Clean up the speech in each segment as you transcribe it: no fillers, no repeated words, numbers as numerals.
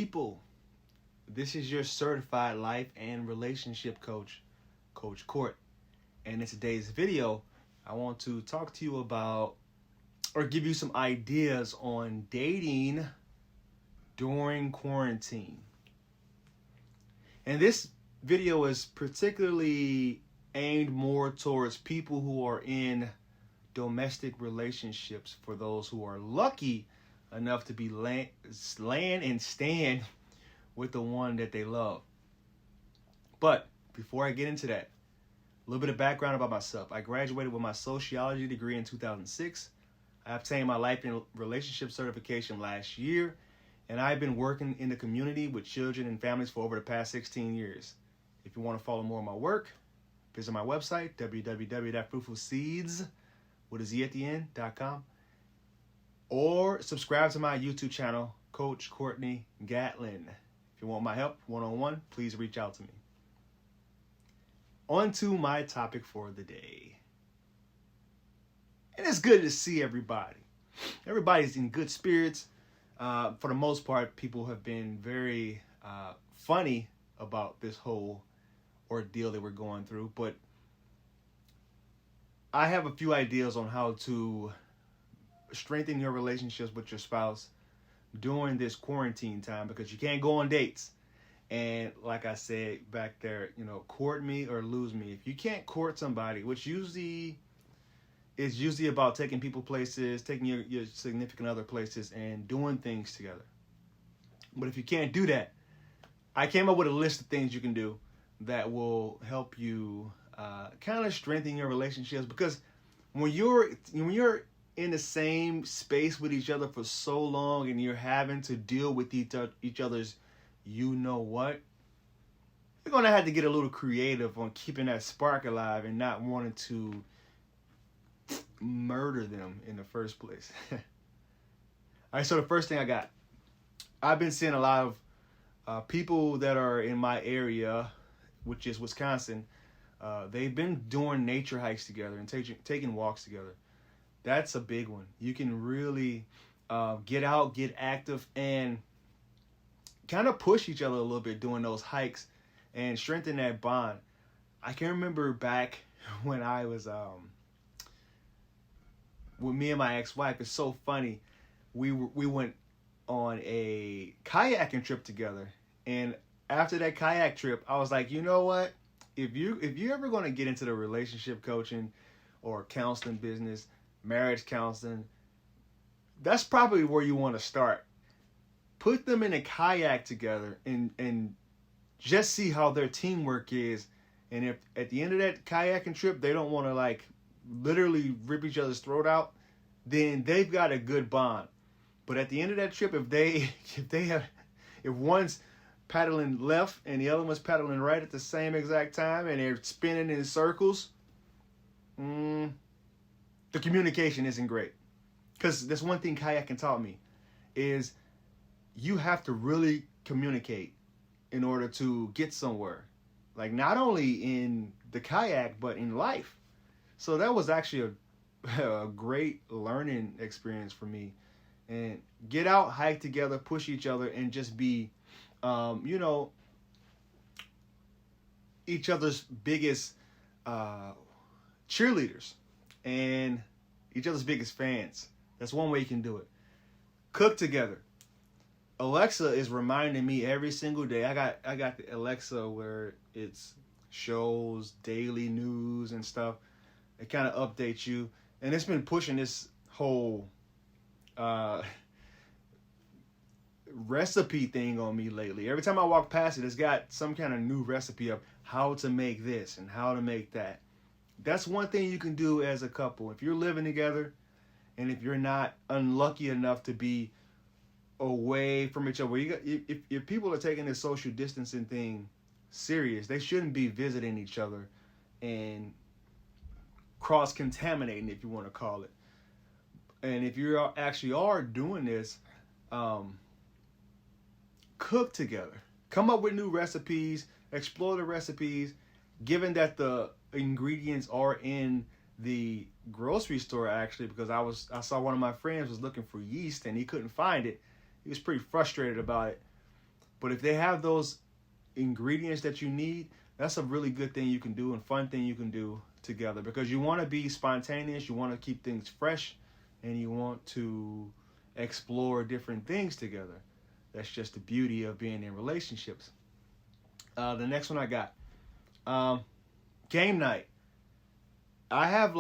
people? This is your certified life and relationship coach, Coach Court. And in today's video, I want to talk to you about or give you some ideas on dating during quarantine. And this video is particularly aimed more towards people who are in domestic relationships, for those who are lucky enough to be laying and stand with the one that they love. But before I get into that, a little bit of background about myself. I graduated with my sociology degree in 2006. I obtained my life and relationship certification last year, and I've been working in the community with children and families for over the past 16 years. If you want to follow more of my work, visit my website, www.fruitfulseeds.com, or subscribe to my YouTube channel, Coach Courtney Gatlin. If you want my help one-on-one, please reach out to me. On to my topic for the day. And it's good to see everybody. Everybody's in good spirits. For the most part, people have been very funny about this whole ordeal that we're going through. But I have a few ideas on how to strengthen your relationships with your spouse during this quarantine time, because you can't go on dates. And like I said back there, court me or lose me. If you can't court somebody, which usually about taking people places, taking your significant other places and doing things together. But if you can't do that, I came up with a list of things you can do that will help you kind of strengthen your relationships, because when you're in the same space with each other for so long and you're having to deal with each other's you're going to have to get a little creative on keeping that spark alive and not wanting to murder them in the first place. All right, so the first thing I've been seeing a lot of people that are in my area, which is Wisconsin. They've been doing nature hikes together and taking walks together. That's a big one. You can really get out, get active, and kind of push each other a little bit doing those hikes and strengthen that bond. I can remember back when I was with me and my ex-wife. It's so funny. We went on a kayaking trip together, and after that kayak trip, I was like, you know what? If you're ever going to get into the relationship coaching or counseling business, marriage counseling, that's probably where you want to start. Put them in a kayak together and just see how their teamwork is. And if at the end of that kayaking trip they don't want to literally rip each other's throat out, then they've got a good bond. But at the end of that trip, if one's paddling left and the other one's paddling right at the same exact time and they're spinning in circles, the communication isn't great. Because that's one thing kayaking taught me, is you have to really communicate in order to get somewhere. Not only in the kayak, but in life. So that was actually a great learning experience for me. And get out, hike together, push each other, and just be, each other's biggest cheerleaders and each other's biggest fans. That's one way you can do it. Cook together. Alexa is reminding me every single day. I got the Alexa where it's shows daily news and stuff. It kind of updates you, and it's been pushing this whole recipe thing on me lately. Every time I walk past it, it's got some kind of new recipe of how to make this and how to make that. That's one thing you can do as a couple. If you're living together, and if you're not unlucky enough to be away from each other, if people are taking this social distancing thing serious, they shouldn't be visiting each other and cross-contaminating, if you want to call it. And if you actually are doing this, cook together. Come up with new recipes, explore the recipes, given that the ingredients are in the grocery store, actually, because I saw one of my friends was looking for yeast and he couldn't find it. He was pretty frustrated about it. But if they have those ingredients that you need, that's a really good thing you can do and fun thing you can do together, because you want to be spontaneous, you want to keep things fresh, and you want to explore different things together. That's just the beauty of being in relationships. The next one I got, game night. I have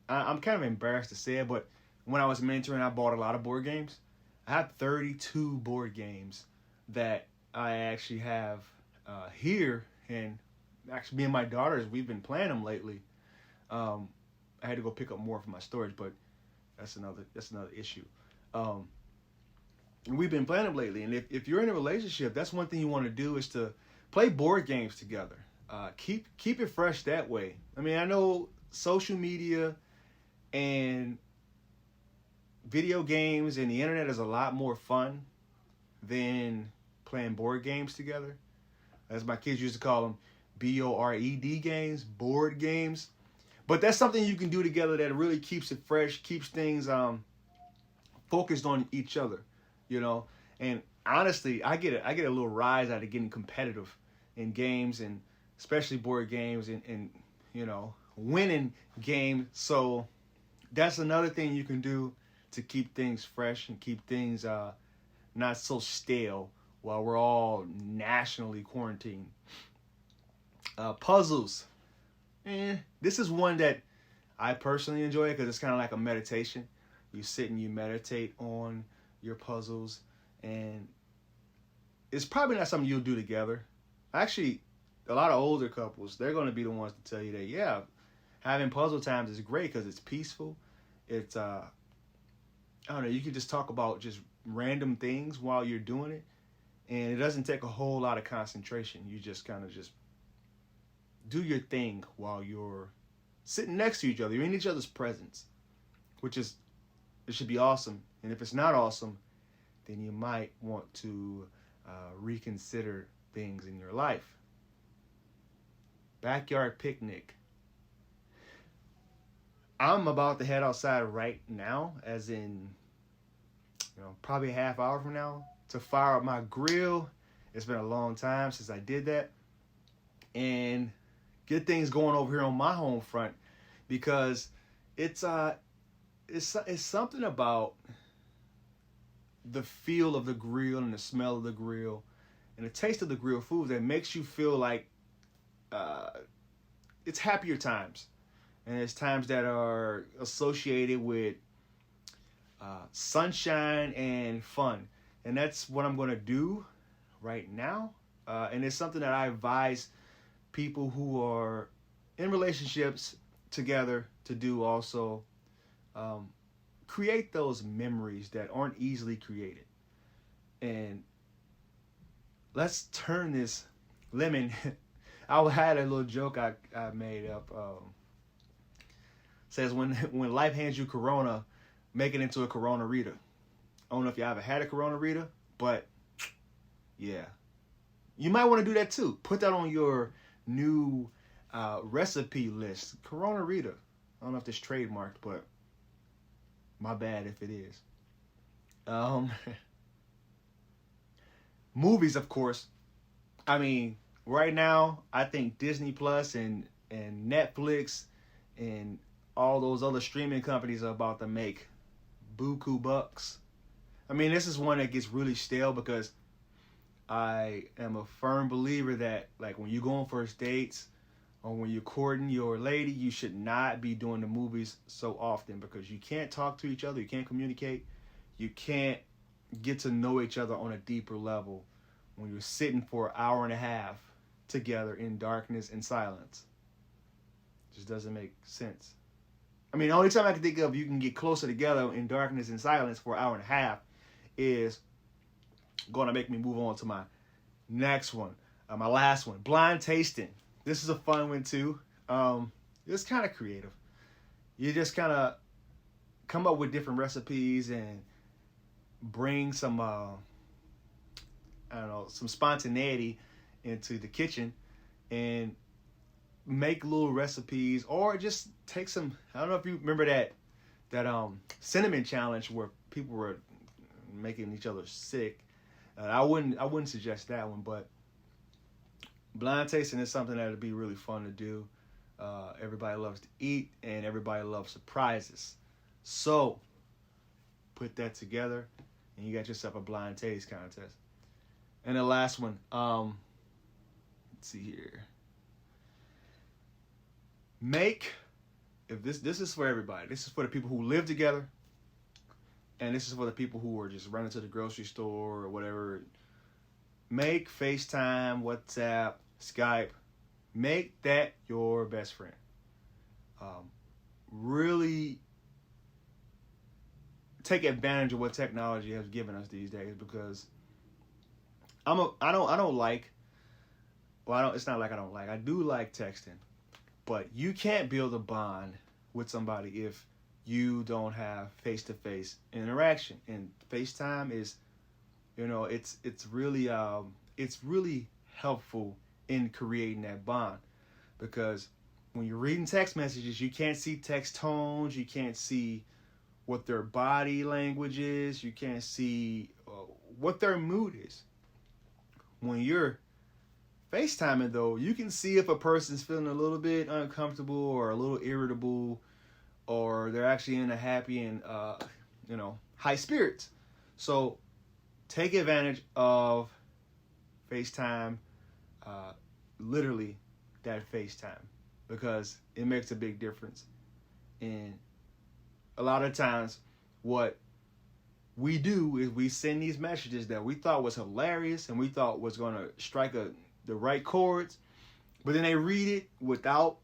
I'm kind of embarrassed to say it, but when I was mentoring, I bought a lot of board games. I have 32 board games that I actually have here, and actually me and my daughters, we've been playing them lately. I had to go pick up more for my storage, but that's another issue. And we've been playing them lately, and if you're in a relationship, that's one thing you want to do is to play board games together. Keep it fresh that way. I mean, I know social media and video games and the internet is a lot more fun than playing board games together. As my kids used to call them, BORED games, board games. But that's something you can do together that really keeps it fresh, keeps things focused on each other, you know. And honestly, I get a little rise out of getting competitive in games, and especially board games, and you know, winning games. So that's another thing you can do to keep things fresh and keep things not so stale while we're all nationally quarantined. Puzzles. This is one that I personally enjoy because it's kind of like a meditation. You sit and you meditate on your puzzles, and it's probably not something you'll do together. Actually, a lot of older couples, they're going to be the ones to tell you that, yeah, having puzzle times is great because it's peaceful. It's, I don't know, you can just talk about just random things while you're doing it, and it doesn't take a whole lot of concentration. You just kind of just do your thing while you're sitting next to each other. You're in each other's presence, which is, it should be awesome. And if it's not awesome, then you might want to reconsider things in your life. Backyard picnic. I'm about to head outside right now, as in, you know, probably a half hour from now, to fire up my grill. It's been a long time since I did that. And get things going over here on my home front, because it's something about the feel of the grill and the smell of the grill and the taste of the grill food that makes you feel like it's happier times. And it's times that are associated with sunshine and fun. And that's what I'm going to do right now. And it's something that I advise people who are in relationships together to do also. Create those memories that aren't easily created. And let's turn this lemon. I had a little joke I made up. Says when life hands you Corona, make it into a Corona Rita. I don't know if you ever had a Corona Rita, but yeah. You might want to do that too. Put that on your new recipe list. Corona Rita. I don't know if it's trademarked, but my bad if it is. Movies, of course. I mean, right now, I think Disney Plus and Netflix and all those other streaming companies are about to make buku bucks. I mean, this is one that gets really stale because I am a firm believer that, like, when you go on first dates or when you're courting your lady, you should not be doing the movies so often, because you can't talk to each other, you can't communicate, you can't get to know each other on a deeper level when you're sitting for an hour and a half together in darkness and silence. It just doesn't make sense. I mean, the only time I can think of you can get closer together in darkness and silence for an hour and a half is going to make me move on to my next one, my last one, blind tasting. This is a fun one too. It's kind of creative. You just kind of come up with different recipes and bring some, some spontaneity into the kitchen and make little recipes, or just take some, I don't know if you remember that cinnamon challenge where people were making each other sick. I wouldn't suggest that one, but blind tasting is something that would be really fun to do. Everybody loves to eat, and everybody loves surprises. So, put that together, and you got yourself a blind taste contest. And the last one, let's see here. If this is for everybody. This is for the people who live together, and this is for the people who are just running to the grocery store or whatever. Make FaceTime, WhatsApp, Skype, make that your best friend. Really take advantage of what technology has given us these days, because I do like texting, but you can't build a bond with somebody if you don't have face-to-face interaction. And FaceTime is, it's really helpful in creating that bond, because when you're reading text messages, you can't see text tones, you can't see what their body language is, you can't see what their mood is. When you're FaceTiming, though, you can see if a person's feeling a little bit uncomfortable or a little irritable, or they're actually in a happy and high spirits. So take advantage of FaceTime, literally that FaceTime, because it makes a big difference. And a lot of times what we do is we send these messages that we thought was hilarious and we thought was going to strike the right chords, but then they read it without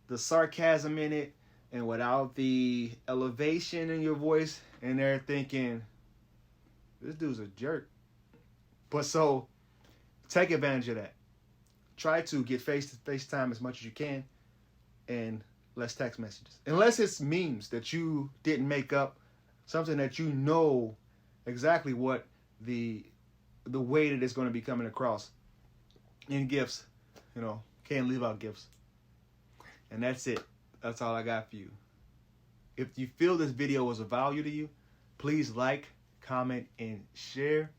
the sarcasm in it and without the elevation in your voice, and they're thinking, this dude's a jerk. But so take advantage of that. Try to get FaceTime as much as you can, and less text messages. Unless it's memes that you didn't make up, something that you know exactly what the way that it's going to be coming across. In gifts, can't leave out gifts. And that's it. That's all I got for you. If you feel this video was of value to you, please like, comment, and share.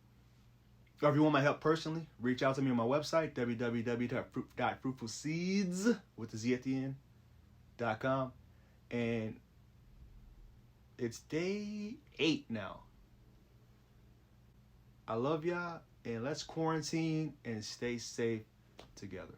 Or if you want my help personally, reach out to me on my website, www.fruitfulseeds with the Z at the end.com. And it's day 8 now. I love y'all, and let's quarantine and stay safe together.